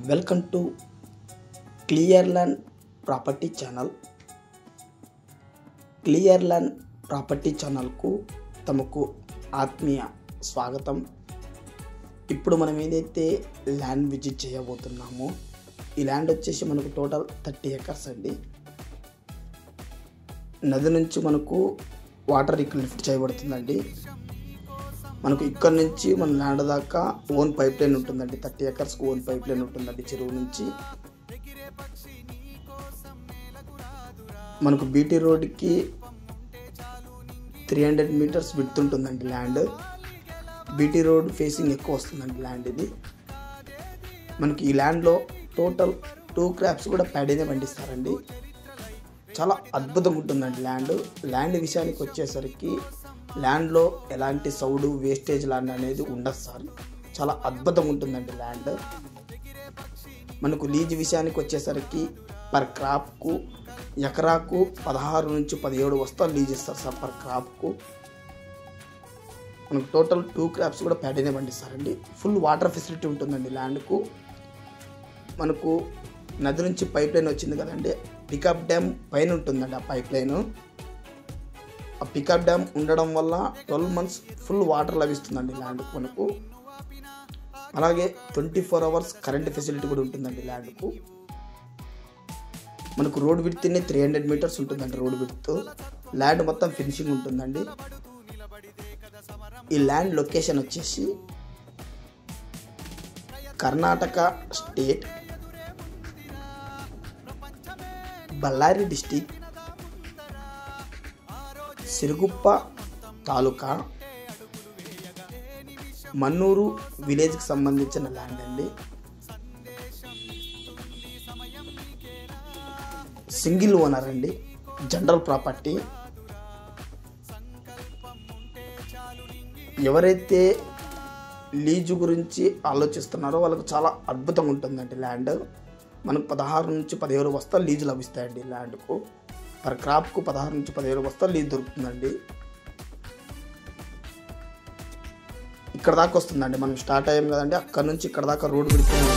Welcome to clear land property channel. Clear land property ఛానల్కు తమకు ఆత్మీయ స్వాగతం. ఇప్పుడు మనం ఏదైతే ల్యాండ్ విజిట్ చేయబోతున్నామో ఈ ల్యాండ్ వచ్చేసి మనకు టోటల్ 30 ఎకర్స్ అండి. నది నుంచి మనకు వాటర్ ఇక్కడ లిఫ్ట్ చేయబడుతుందండి. మనకు ఇక్కడ నుంచి మన ల్యాండ్ దాకా ఓన్ పైప్ లైన్ ఉంటుందండి. 30 ఎకర్స్కి ఓన్ పైప్ లైన్ ఉంటుందండి చెరువు నుంచి. మనకు బీటీ రోడ్కి 300 మీటర్స్ విడ్త్ ఉంటుందండి ల్యాండ్. బీటీ రోడ్ ఫేసింగ్ ఎక్కువ వస్తుందండి ల్యాండ్ ఇది. మనకి ఈ ల్యాండ్లో టోటల్ 2 క్రాప్స్ కూడా ప్యాడీనే పండిస్తారండి. చాలా అద్భుతంగా ఉంటుందండి ల్యాండ్ విషయానికి వచ్చేసరికి ల్యాండ్లో ఎలాంటి సౌడు వేస్టేజ్ ల్యాండ్ అనేది ఉండదు సార్. చాలా అద్భుతంగా ఉంటుందండి ల్యాండ్. మనకు లీజ్ విషయానికి వచ్చేసరికి పర్ క్రాప్కు ఎకరాకు 16 నుంచి 17 వస్తాలు లీజ్ ఇస్తారు సార్ పర్ క్రాప్కు. మనకు టోటల్ 2 క్రాప్స్ కూడా ప్యాడీనే పండిస్తారండి. ఫుల్ వాటర్ ఫెసిలిటీ ఉంటుందండి ల్యాండ్కు. మనకు నది నుంచి పైప్ లైన్ వచ్చింది కదండి, పికప్ డ్యామ్ పైన ఉంటుందండి. ఆ పైప్ లైన్, ఆ పికప్ డ్యామ్ ఉండడం వల్ల 12 months ఫుల్ వాటర్ లభిస్తుందండి ల్యాండ్కు మనకు. అలాగే 24 hours కరెంట్ ఫెసిలిటీ కూడా ఉంటుందండి ల్యాండ్కు. మనకు రోడ్ విడ్త్ 300 మీటర్స్ ఉంటుందండి. రోడ్ విడ్త్ ల్యాండ్ మొత్తం ఫినిషింగ్ ఉంటుందండి. ఈ ల్యాండ్ లొకేషన్ వచ్చేసి కర్ణాటక స్టేట్, బళ్ళారి డిస్టిక్, సిరుగుప్ప తాలూకా, మన్నూరు విలేజ్కి సంబంధించిన ల్యాండ్ అండి. సింగిల్ ఓనర్ అండి, జనరల్ ప్రాపర్టీ. ఎవరైతే లీజు గురించి ఆలోచిస్తున్నారో వాళ్ళకు చాలా అద్భుతంగా ఉంటుందండి ల్యాండ్. మనకు 16 నుంచి 17 వస్తాలు లీజు లభిస్తాయండి ల్యాండ్కు. పర్ క్రాప్కు 16 నుంచి 17 వస్తాలు లీజు దొరుకుతుందండి. ఇక్కడ దాకా వస్తుందండి. మనం స్టార్ట్ అయ్యాం కదండి, అక్కడ నుంచి ఇక్కడ దాకా రోడ్డు పెడుతుంది.